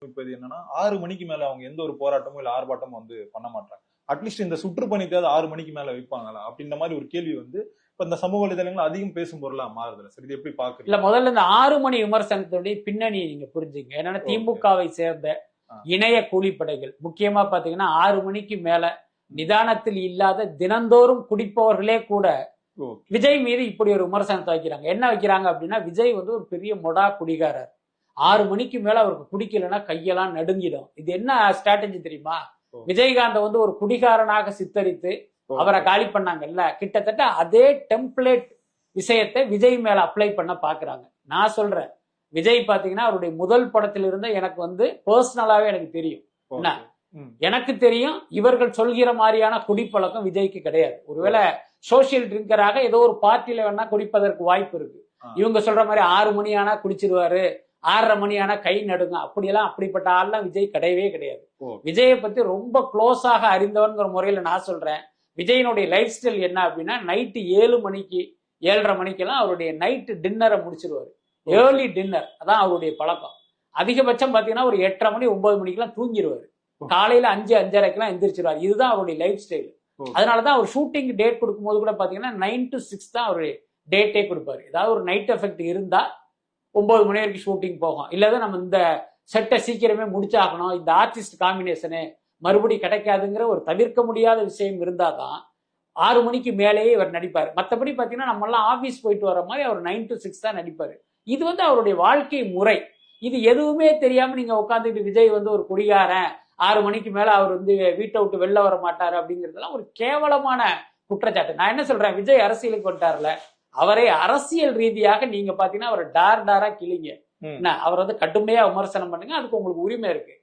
இப்ப இது என்னன்னா 6 மணிக்கு மேல அவங்க எந்த ஒரு போராட்டமும் இல்ல ஆர்ப்பாட்டமும் வந்து பண்ண மாட்டாங்க. அட்லீஸ்ட் இந்த சுற்றுப்பணிக்காவது 6 மணிக்கு மேல வைப்பாங்களா அப்படின்ற மாதிரி ஒரு கேள்வி வந்து இப்ப இந்த சமூக வலைதளங்கள் அதிகம் பேசும் பொருளா மாறுதுல சார். இது எப்படி இல்ல பாக்குறீங்க? முதல்ல இந்த 6 மணி விமர்சனத்துடைய பின்னணியை நீங்க புரிஞ்சுங்க. என்னன்னா ஓகே. திமுகவை சேர்ந்த இணைய கூலிப்படைகள் முக்கியமா பாத்தீங்கன்னா 6 மணிக்கு மேல நிதானத்தில் இல்லாத தினந்தோறும் குடிப்பவர்களே கூட ஓகே. விஜய் மீது இப்படி ஒரு விமர்சனத்தை வைக்கிறாங்க. என்ன வைக்கிறாங்க அப்படின்னா, விஜய் வந்து ஒரு பெரிய மொடா குடிகாரர். 6 மணிக்கு மேல அவருக்கு குடிக்கலைன்னா கையெல்லாம் நடுங்கிடும். இது என்ன ஸ்ட்ராட்டஜி தெரியுமா? விஜயகாந்த் வந்து ஒரு குடிகாரனாக சித்தரித்து அவரை காலி பண்ணாங்கல்ல, கிட்டத்தட்ட அதே டெம்ப்ளேட் விஷயத்தை விஜய் மேல அப்ளை பண்ண பாக்குறாங்க. நான் சொல்றேன், விஜய் பாத்தீங்கன்னா அவருடைய முதல் படத்தில் இருந்த எனக்கு வந்து பர்சனலாவே எனக்கு தெரியும். என்ன எனக்கு தெரியும், இவர்கள் சொல்கிற மாதிரியான குடிப்பழக்கம் விஜய்க்கு கிடையாது. ஒருவேளை சோசியல் ட்ரிங்கராக ஏதோ ஒரு பார்ட்டியில வேணா குடிப்பதற்கு வாய்ப்பு இருக்கு. இவங்க சொல்ற மாதிரி 6 மணி ஆனா குடிச்சிருவாரு, 6:30 மணி ஆனா கை நடுங்க, அப்படியெல்லாம் அப்படிப்பட்ட ஆள்லாம் விஜய் கிடையவே கிடையாது. விஜயை பத்தி ரொம்ப க்ளோஸாக அறிந்தவன்கிற முறையில நான் சொல்றேன், விஜயனுடைய லைஃப் ஸ்டைல் என்ன அப்படின்னா, நைட்டு 7 மணிக்கு 7:30 மணிக்கெல்லாம் அவருடைய நைட்டு டின்னரை முடிச்சிருவாரு. ஏர்லி டின்னர் அதான் அவருடைய பழக்கம். அதிகபட்சம் பாத்தீங்கன்னா ஒரு 8:30 மணி 9 மணிக்கெல்லாம் தூங்கிடுவாரு. காலையில 5-5:30 எந்திரிச்சிருவாரு. இதுதான் அவருடைய லைஃப் ஸ்டைல். அதனாலதான் அவர் ஷூட்டிங் டேட் கொடுக்கும்போது கூட பாத்தீங்கன்னா 9 to 6 தான் அவரு டேட்டே கொடுப்பாரு. ஏதாவது ஒரு நைட் எஃபெக்ட் இருந்தா 9 மணி வரைக்கும் ஷூட்டிங் போகும். இல்லதான் நம்ம இந்த செட்டை சீக்கிரமே முடிச்சாகணும், இந்த ஆர்டிஸ்ட் காம்பினேஷனு மறுபடியும் கிடைக்காதுங்கிற ஒரு தவிர்க்க முடியாத விஷயம் இருந்தாதான் 6 மணிக்கு மேலேயே இவர் நடிப்பாரு. மற்றபடி பாத்தீங்கன்னா நம்ம எல்லாம் ஆபீஸ் போயிட்டு வர மாதிரி அவர் 9 to 6 தான் நடிப்பாரு. இது வந்து அவருடைய வாழ்க்கை முறை. இது எதுவுமே தெரியாம நீங்க உட்காந்துட்டு விஜய் வந்து ஒரு குடிகாரன், 6 மணிக்கு மேல அவர் வந்து வீட்டை விட்டு வெளில வர மாட்டாரு அப்படிங்கிறதுலாம் ஒரு கேவலமான குற்றச்சாட்டு. நான் என்ன சொல்றேன், விஜய் அரசியலுக்கு வந்துட்டார்ல, அவரை அரசியல் ரீதியாக நீங்க பாத்தீங்கன்னா அவரை டாரா கிளிங்க. அவர் வந்து கடுமையா விமர்சனம் பண்ணுங்க, அதுக்கு உங்களுக்கு உரிமை இருக்கு.